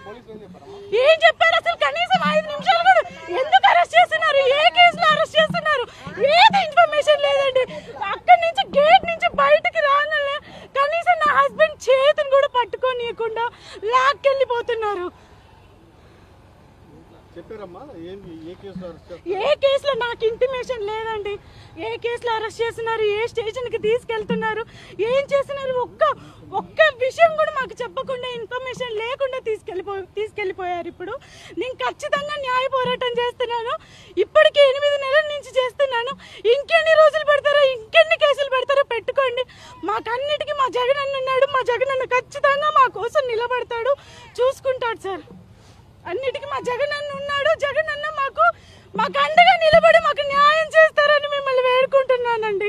ఏం చెప్పారు అసలు? కనీసం 5 నిమిషాలు కూడా ఎందుకు అరెస్ట్ చేస్తున్నారు? ఏ కేసులో అరెస్ట్ చేస్తున్నారు? ఏది ఇన్ఫర్మేషన్ లేదండి. అక్కడి నుంచి గేట్ నుంచి బయటకి రాగానే కనీసం నా హస్బెండ్ చేతిని కూడా పట్టుకోనియకుండా లాక్కెళ్ళిపోతున్నారు. ఏ కేసులో నాకు ఇంటిమేషన్ లేదండి. ఏ కేసులో అరెస్ట్ చేస్తున్నారు, ఏ స్టేషన్కి తీసుకెళ్తున్నారు, ఏం చేస్తున్నారు, ఒక్క విషయం కూడా మాకు చెప్పకుండా, ఇన్ఫర్మేషన్ లేకుండా తీసుకెళ్ళిపోయారు. ఇప్పుడు నేను ఖచ్చితంగా న్యాయ పోరాటం చేస్తున్నాను. ఇప్పటికీ 8 నెలల నుంచి చేస్తున్నాను. ఇంకెన్ని రోజులు పెడతారో, ఇంకెన్ని కేసులు పెడతారో పెట్టుకోండి. మాకన్నిటికీ మా జగన్ అన్న ఉన్నాడు. మా జగన్ అన్న ఖచ్చితంగా మా కోసం నిలబడతాడు, చూసుకుంటాడు సార్. అన్నిటికీ మా జగన్ అన్న ఉన్నాడు. జగన్ అన్న మాకు అండగా నిలబడి మాకు న్యాయం చేస్తారని మిమ్మల్ని వేడుకుంటున్నానండి.